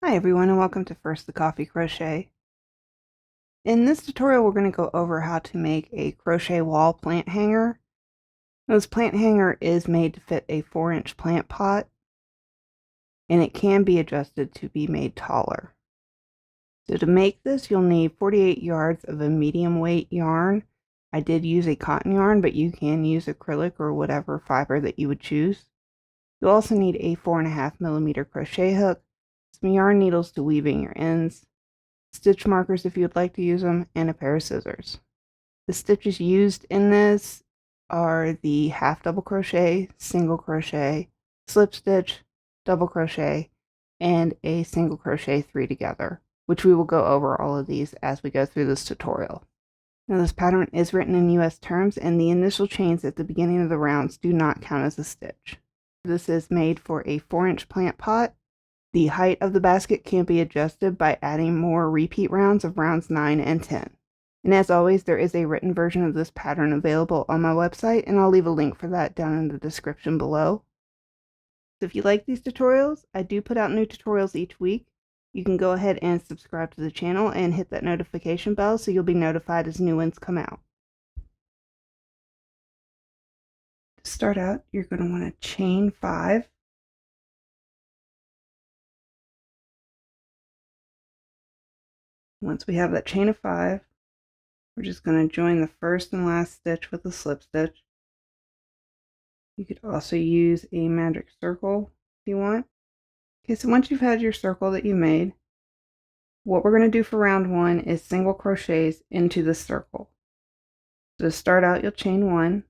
Hi everyone and welcome to First the Coffee Crochet. In this tutorial we're going to go over how to make a crochet wall plant hanger. This plant hanger is made to fit a 4-inch plant pot and it can be adjusted to be made taller. So to make this you'll need 48 yards of a medium weight yarn. I did use a cotton yarn, but you can use acrylic or whatever fiber that you would choose. You'll also need a 4.5mm crochet hook, some yarn needles to weave in your ends, stitch markers if you would like to use them, and a pair of scissors. The stitches used in this are the half double crochet, single crochet, slip stitch, double crochet, and a single crochet 3 together, which we will go over all of these as we go through this tutorial. Now this pattern is written in US terms, and the initial chains at the beginning of the rounds do not count as a stitch. This is made for a 4-inch plant pot. The height of the basket can be adjusted by adding more repeat rounds of rounds 9 and 10. And as always, there is a written version of this pattern available on my website, and I'll leave a link for that down in the description below. So if you like these tutorials, I do put out new tutorials each week. You can go ahead and subscribe to the channel and hit that notification bell so you'll be notified as new ones come out. To start out, you're going to want to chain 5. Once we have that chain of 5, we're just going to join the first and last stitch with a slip stitch. You could also use a magic circle if you want. Okay, so once you've had your circle that you made, what we're going to do for round 1 is single crochets into the circle. So to start out, you'll chain 1,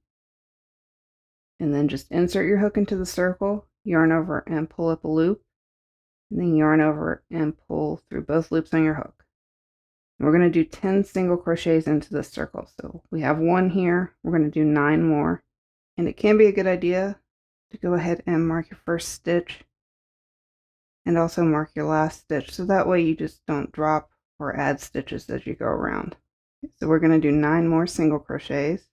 and then just insert your hook into the circle, yarn over and pull up a loop, and then yarn over and pull through both loops on your hook. And we're going to do 10 single crochets into the circle. So we have 1 here, we're going to do 9 more. And it can be a good idea to go ahead and mark your first stitch and also mark your last stitch, so that way you just don't drop or add stitches as you go around. So we're going to do 9 more single crochets.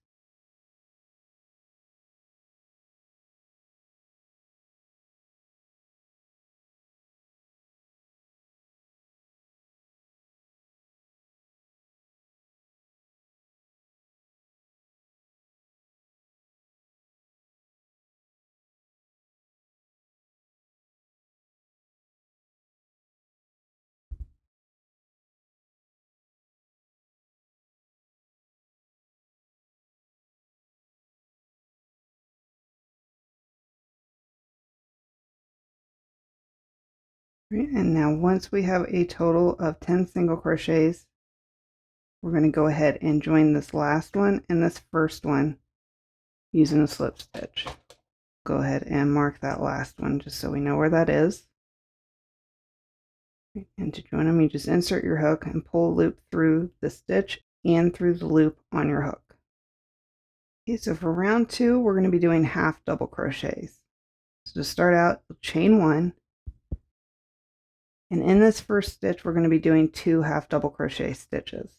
Right, and now once we have a total of 10 single crochets, we're going to go ahead and join this last one and this first one using a slip stitch. Go ahead and mark that last one just so we know where that is. And to join them, you just insert your hook and pull a loop through the stitch and through the loop on your hook. Okay, so for round 2, we're going to be doing half double crochets. So to start out, you'll chain 1, and in this first stitch, we're going to be doing 2 half double crochet stitches.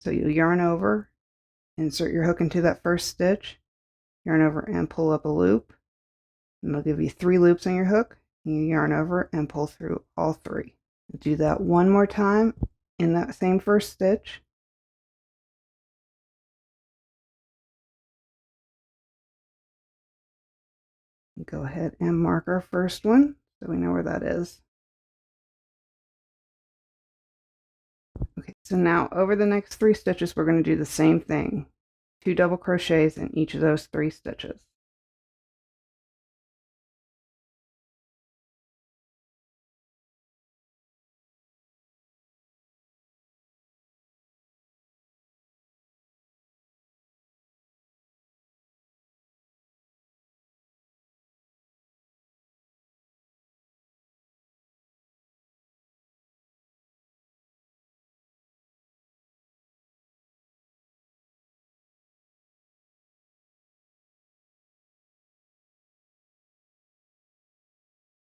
So you'll yarn over, insert your hook into that first stitch, yarn over and pull up a loop, and it'll give you 3 loops on your hook. You yarn over and pull through all 3. Do that one more time in that same first stitch. Go ahead and mark our first one so we know where that is. Okay, so now over the next 3 stitches, we're going to do the same thing. 2 double crochets in each of those 3 stitches.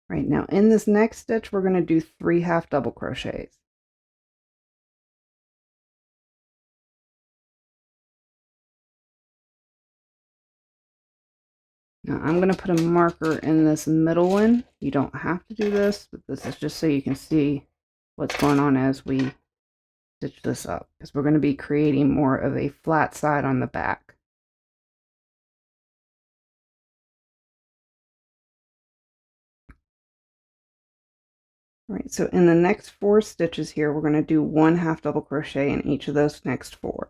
Right, now in this next stitch, we're going to do 3 half double crochets. Now I'm going to put a marker in this middle one. You don't have to do this, but this is just so you can see what's going on as we stitch this up, because we're going to be creating more of a flat side on the back. All right, so in the next 4 stitches here, we're going to do 1 half double crochet in each of those next 4.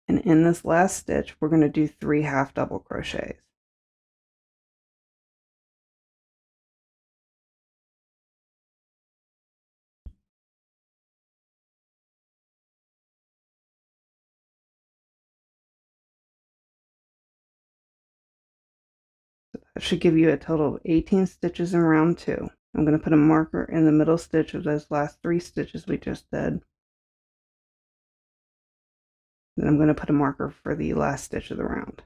And in this last stitch, we're going to do 3 half double crochets. That should give you a total of 18 stitches in round 2. I'm going to put a marker in the middle stitch of those last 3 stitches we just did. Then I'm going to put a marker for the last stitch of the round.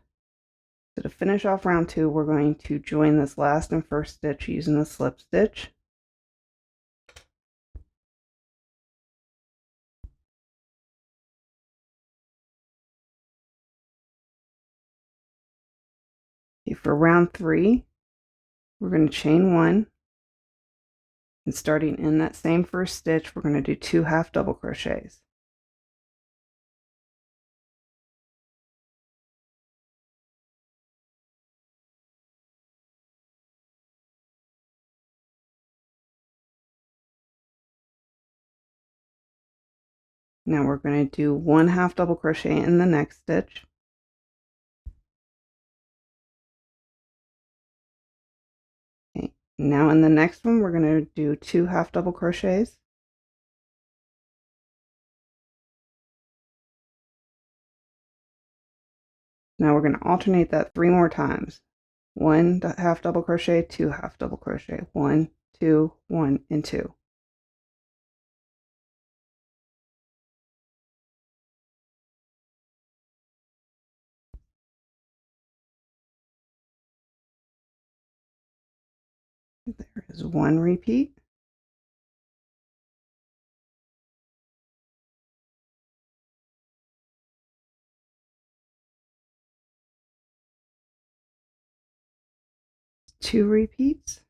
So to finish off round 2, we're going to join this last and first stitch using the slip stitch. Okay, for round 3, we're going to chain 1, and starting in that same first stitch, we're going to do 2 half double crochets. Now we're going to do 1 half double crochet in the next stitch. Okay, now in the next one, we're going to do 2 half double crochets. Now we're going to alternate that 3 more times. 1 half double crochet, 2 half double crochet, 1, 2, 1, and 2. There is 1 repeat. Two repeats.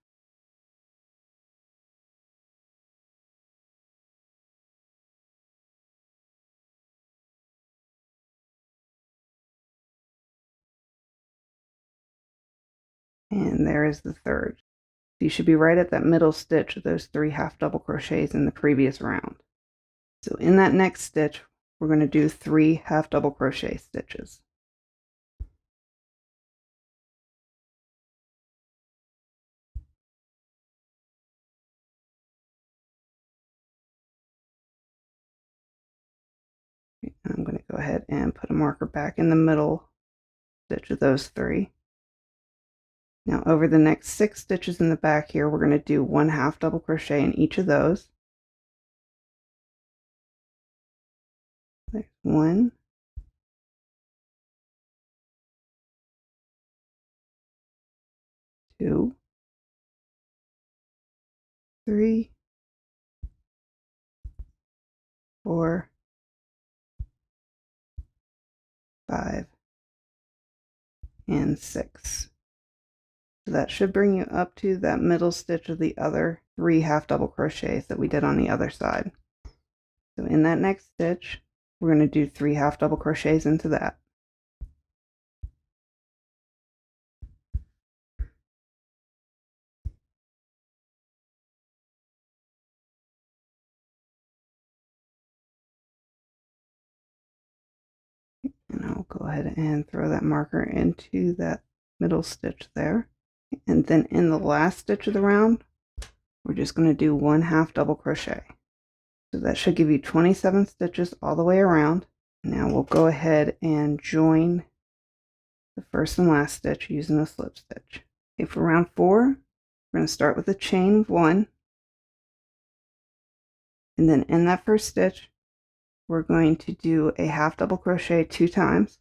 And there is the third. You should be right at that middle stitch of those 3 half double crochets in the previous round. So in that next stitch, we're going to do 3 half double crochet stitches. I'm going to go ahead and put a marker back in the middle stitch of those 3. Now over the next 6 stitches in the back here, we're going to do 1 half double crochet in each of those. There's 1, 2, 3, 4, 5, and 6. So that should bring you up to that middle stitch of the other 3 half double crochets that we did on the other side. So in that next stitch, we're going to do 3 half double crochets into that. And I'll go ahead and throw that marker into that middle stitch there. And then in the last stitch of the round, we're just going to do 1 half double crochet. So that should give you 27 stitches all the way around. Now we'll go ahead and join the first and last stitch using a slip stitch. Okay, for round 4, we're going to start with a chain of 1. And then in that first stitch, we're going to do a half double crochet 2 times.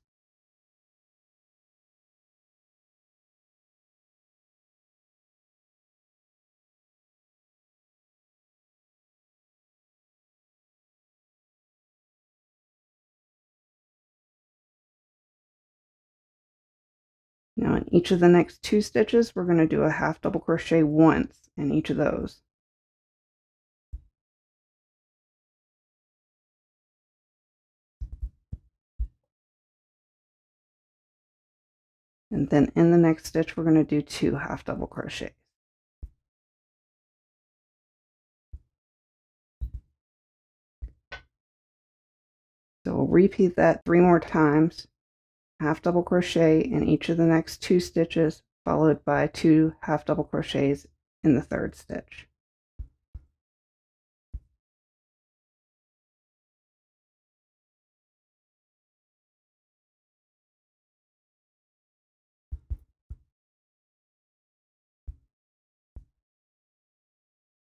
Now in each of the next 2 stitches, we're going to do a half double crochet once in each of those. And then in the next stitch, we're going to do 2 half double crochets. So we'll repeat that 3 more times, half double crochet in each of the next 2 stitches, followed by 2 half double crochets in the 3rd stitch.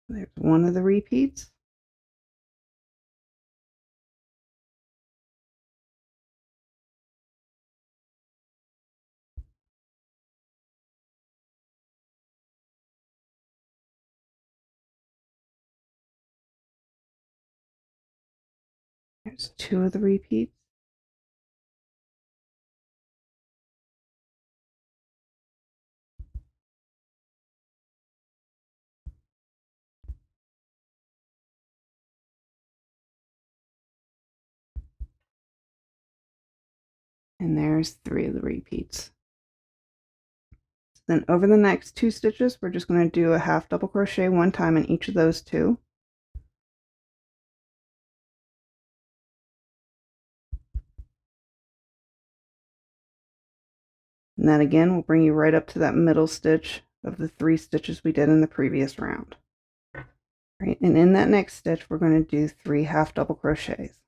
There's one of the repeats. There's 2 of the repeats. And there's 3 of the repeats. Then over the next 2 stitches, we're just going to do a half double crochet 1 time in each of those 2. And that again will bring you right up to that middle stitch of the 3 stitches we did in the previous round. Right, and in that next stitch, we're going to do 3 half double crochets.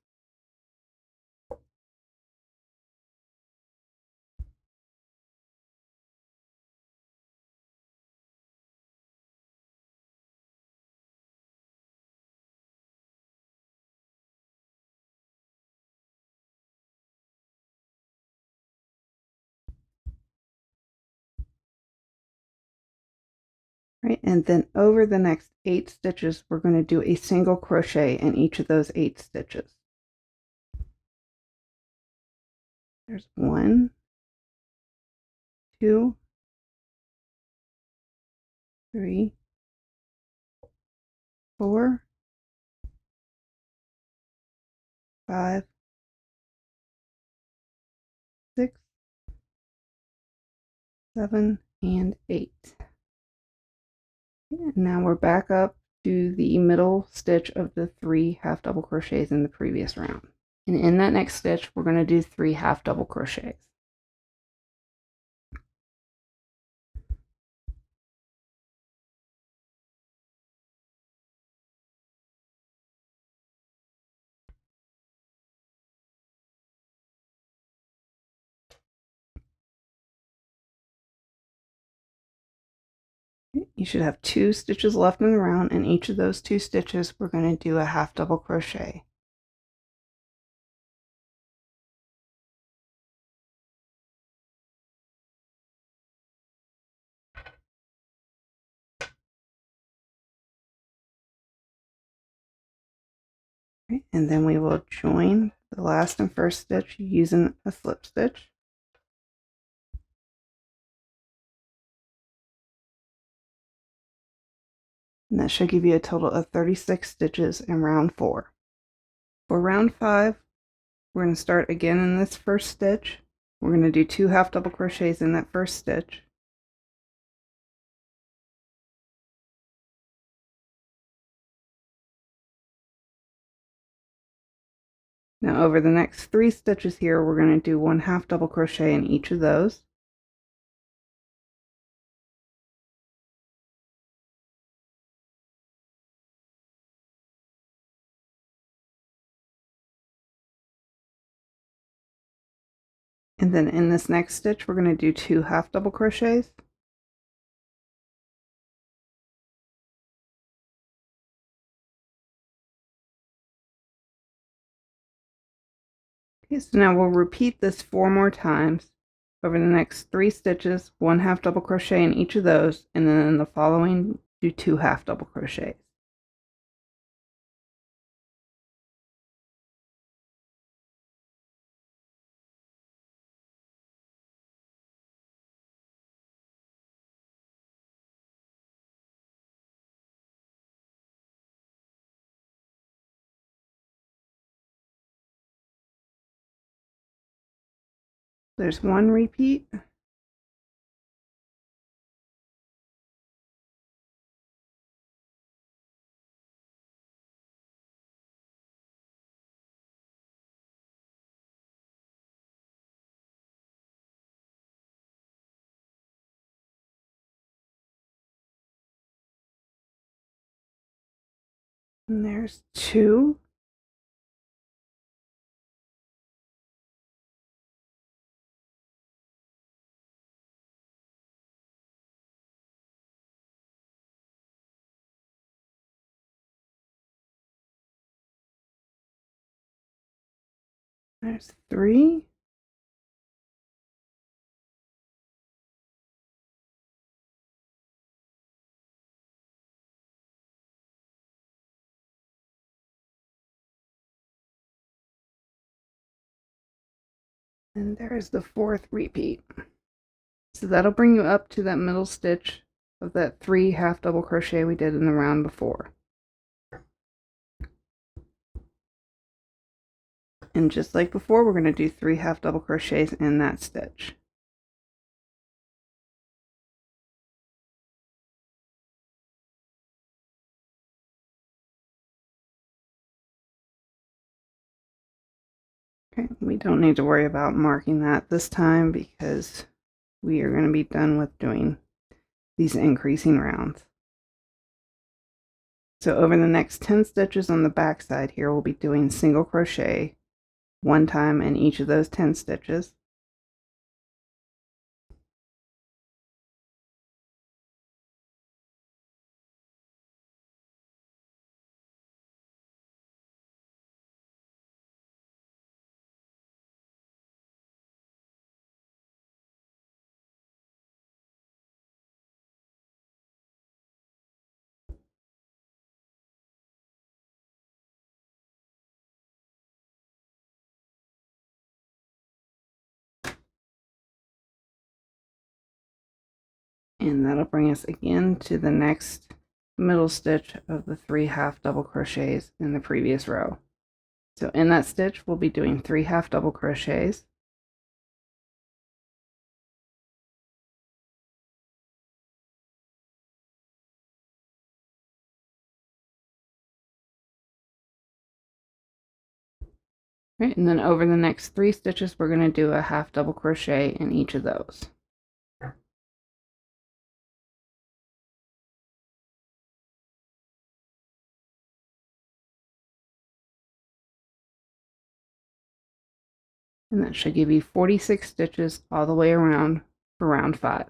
Right, and then over the next 8 stitches, we're going to do a single crochet in each of those 8 stitches. There's 1, 2, 3, 4, 5, 6, 7, and 8. And now we're back up to the middle stitch of the 3 half double crochets in the previous round. And in that next stitch, we're going to do 3 half double crochets. You should have 2 stitches left in the round, and each of those 2 stitches we're going to do a half double crochet. Right, and then we will join the last and first stitch using a slip stitch. And that should give you a total of 36 stitches in round 4. For round 5, we're going to start again in this first stitch. We're going to do 2 half double crochets in that first stitch. Now over the next 3 stitches here, we're going to do 1 half double crochet in each of those. And then in this next stitch, we're going to do 2 half double crochets. Okay, so now we'll repeat this 4 more times. Over the next 3 stitches, 1 half double crochet in each of those, and then in the following, do 2 half double crochets. There's 1 repeat. And there's 2. There's 3. And there's the 4th repeat. So that'll bring you up to that middle stitch of that 3 half double crochet we did in the round before. And just like before, we're going to do 3 half double crochets in that stitch. Okay, we don't need to worry about marking that this time because we are going to be done with doing these increasing rounds. So over the next 10 stitches on the back side here, we'll be doing single crochet 1 time in each of those 10 stitches. And that'll bring us again to the next middle stitch of the 3 half double crochets in the previous row. So in that stitch, we'll be doing 3 half double crochets. Right, and then over the next 3 stitches, we're going to do a half double crochet in each of those. And that should give you 46 stitches all the way around for round 5.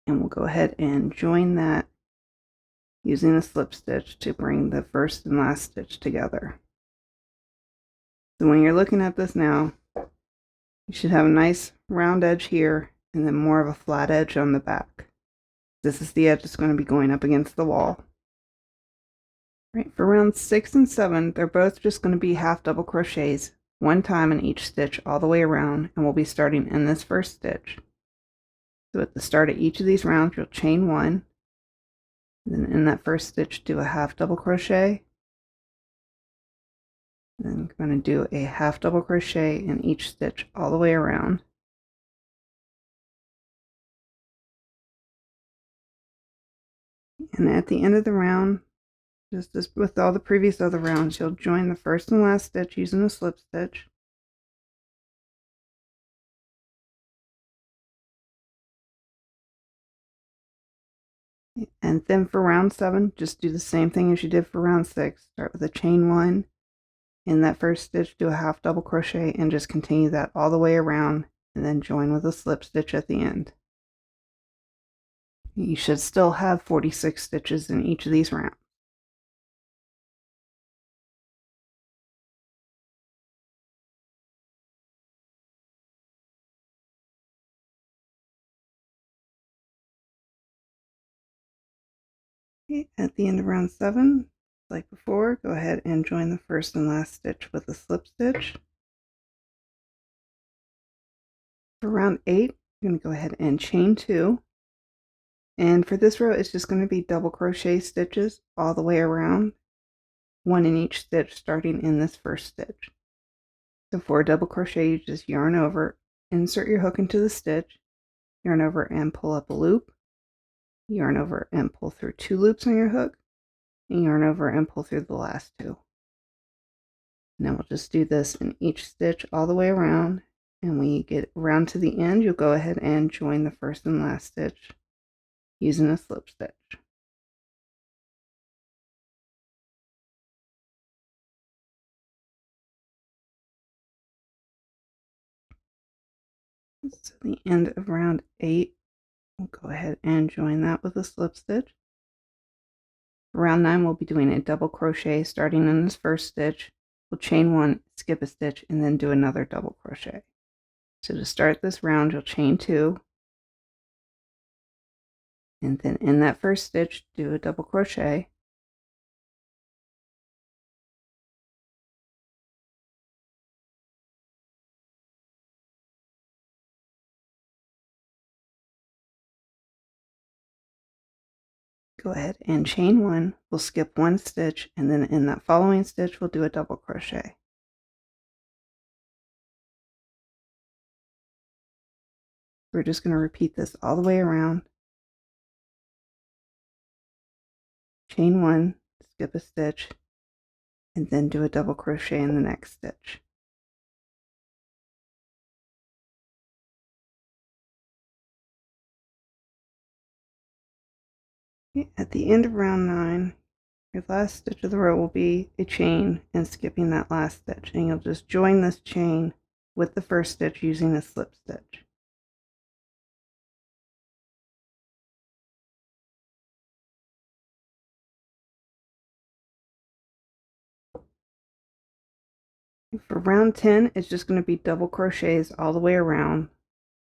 And we'll go ahead and join that using a slip stitch to bring the first and last stitch together. So when you're looking at this now, you should have a nice round edge here and then more of a flat edge on the back. This is the edge that's going to be going up against the wall. Right, for rounds 6 and 7, they're both just going to be half double crochets 1 time in each stitch all the way around, and we'll be starting in this first stitch. So at the start of each of these rounds, you'll chain 1, then in that first stitch do a half double crochet, then I'm going to do a half double crochet in each stitch all the way around. And at the end of the round, just as with all the previous other rounds, you'll join the first and last stitch using a slip stitch. And then for round 7, just do the same thing as you did for round 6. Start with a chain 1. In that first stitch, do a half double crochet and just continue that all the way around and then join with a slip stitch at the end. You should still have 46 stitches in each of these rounds. Okay, at the end of round 7, like before, go ahead and join the first and last stitch with a slip stitch. For round 8, you're going to go ahead and chain 2. And for this row, it's just going to be double crochet stitches all the way around, one in each stitch starting in this first stitch. So for a double crochet, you just yarn over, insert your hook into the stitch, yarn over and pull up a loop, yarn over and pull through 2 loops on your hook, and yarn over and pull through the last 2. Now we'll just do this in each stitch all the way around, and when you get around to the end, you'll go ahead and join the first and last stitch using a slip stitch. So the end of round 8, we'll go ahead and join that with a slip stitch. For round 9, we'll be doing a double crochet starting in this first stitch. We'll chain 1, skip a stitch, and then do another double crochet. So to start this round, you'll chain 2, and then in that first stitch, do a double crochet. Go ahead and chain 1, we'll skip 1 stitch, and then in that following stitch, we'll do a double crochet. We're just going to repeat this all the way around. Chain 1, skip a stitch, and then do a double crochet in the next stitch. At the end of round 9, your last stitch of the row will be a chain and skipping that last stitch, and you'll just join this chain with the first stitch using a slip stitch. For round 10, it's just going to be double crochets all the way around,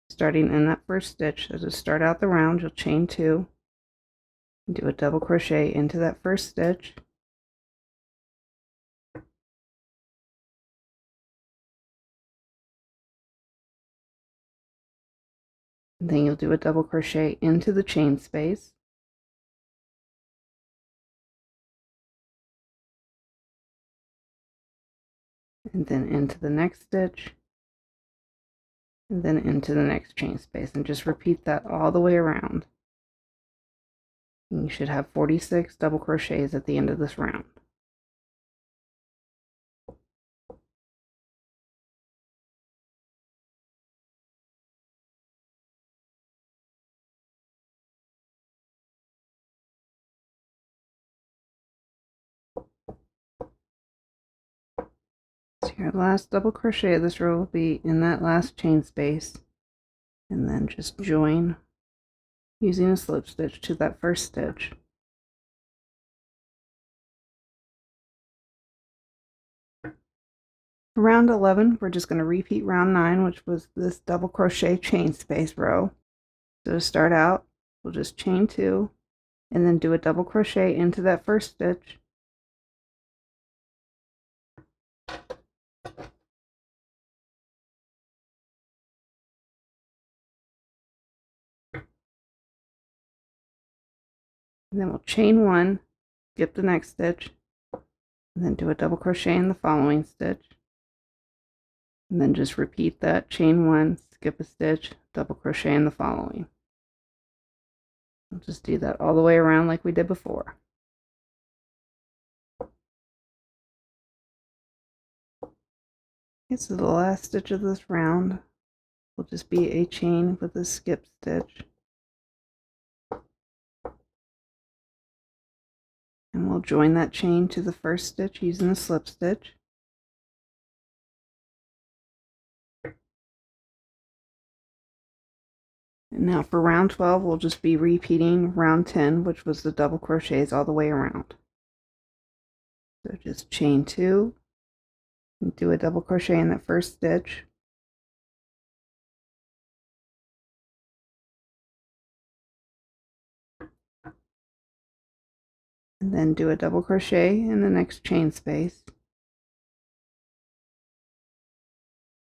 starting in that first stitch. So to start out the round, you'll chain 2, and do a double crochet into that first stitch, and then you'll do a double crochet into the chain space, and then into the next stitch, and then into the next chain space, and just repeat that all the way around. And you should have 46 double crochets at the end of this round. So your last double crochet of this row will be in that last chain space, and then just join using a slip stitch to that first stitch. For round 11, we're just going to repeat round 9, which was this double crochet chain space row. So to start out, we'll just chain 2, and then do a double crochet into that first stitch, and then we'll chain 1, skip the next stitch, and then do a double crochet in the following stitch, and then just repeat that, chain 1, skip a stitch, double crochet in the following. We'll just do that all the way around like we did before. Okay, so the last stitch of this round will just be a chain with a skip stitch, and we'll join that chain to the first stitch using a slip stitch. And now for round 12, we'll just be repeating round 10, which was the double crochets all the way around. So just chain 2, and do a double crochet in that first stitch, and then do a double crochet in the next chain space.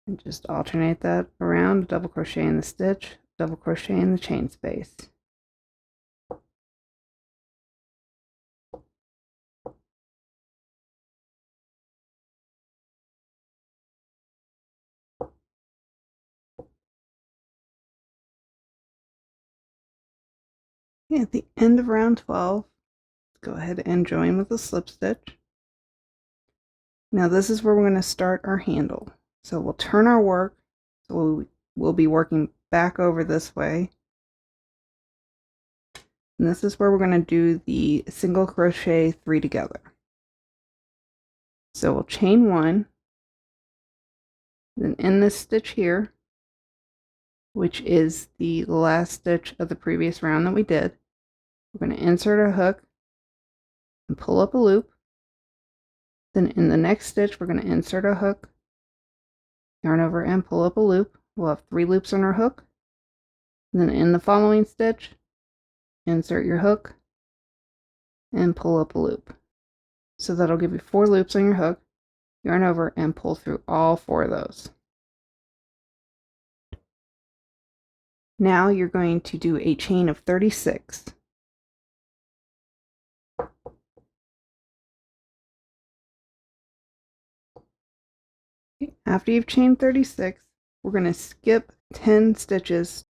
And just alternate that around, double crochet in the stitch, double crochet in the chain space. At the end of round 12, go ahead and join with a slip stitch. Now this is where we're going to start our handle. So we'll turn our work, so we'll be working back over this way. And this is where we're going to do the single crochet 3 together. So we'll chain 1, then in this stitch here, which is the last stitch of the previous round that we did, we're going to insert a hook and pull up a loop. Then in the next stitch, we're going to insert a hook, yarn over and pull up a loop. We'll have 3 loops on our hook. And then in the following stitch, insert your hook and pull up a loop. So that'll give you 4 loops on your hook, yarn over and pull through all 4 of those. Now you're going to do a chain of 36. Okay, after you've chained 36, we're going to skip 10 stitches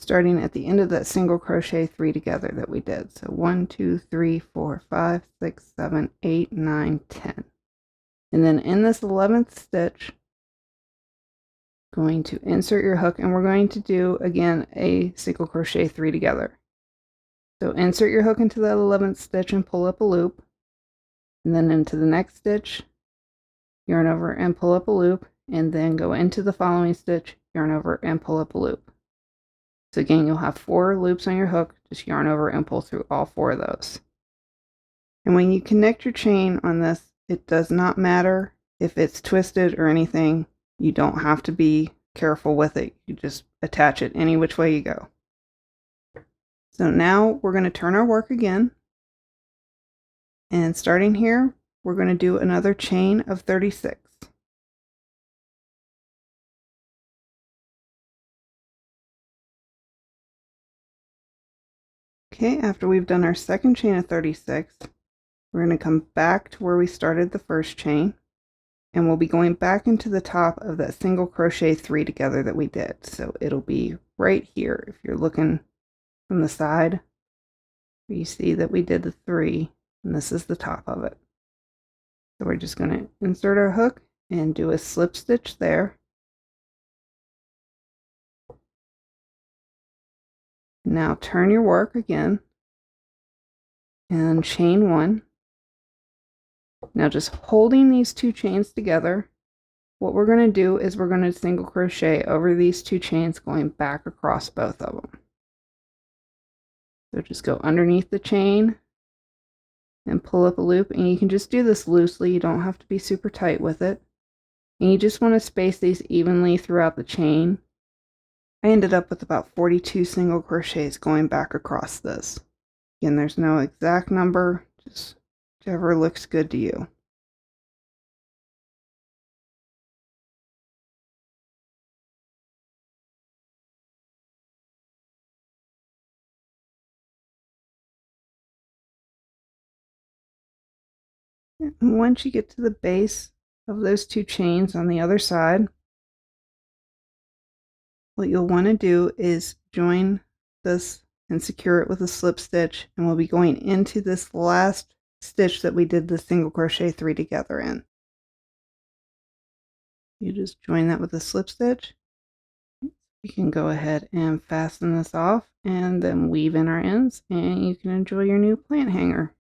starting at the end of that single crochet 3 together that we did. So 1, 2, 3, 4, 5, 6, 7, 8, 9, 10. And then in this 11th stitch, going to insert your hook, and we're going to do again a single crochet 3 together. So insert your hook into that 11th stitch and pull up a loop, and then into the next stitch, yarn over and pull up a loop, and then go into the following stitch, yarn over and pull up a loop. So again, you'll have 4 loops on your hook, just yarn over and pull through all 4 of those. And when you connect your chain on this, it does not matter if it's twisted or anything. You don't have to be careful with it. You just attach it any which way you go. So now we're going to turn our work again. And starting here, we're going to do another chain of 36. Okay, after we've done our second chain of 36, we're going to come back to where we started the first chain, and we'll be going back into the top of that single crochet 3 together that we did. So it'll be right here. If you're looking from the side, you see that we did the 3, and this is the top of it. So we're just going to insert our hook and do a slip stitch there. Now turn your work again and chain 1. Now just holding these 2 chains together, what we're going to do is we're going to single crochet over these 2 chains going back across both of them. So just go underneath the chain and pull up a loop, and you can just do this loosely. You don't have to be super tight with it. And you just want to space these evenly throughout the chain. I ended up with about 42 single crochets going back across this. Again, there's no exact number, just whichever looks good to you. And once you get to the base of those 2 chains on the other side, what you'll want to do is join this and secure it with a slip stitch, and we'll be going into this last stitch that we did the single crochet 3 together in. You just join that with a slip stitch. You can go ahead and fasten this off and then weave in our ends, and you can enjoy your new plant hanger.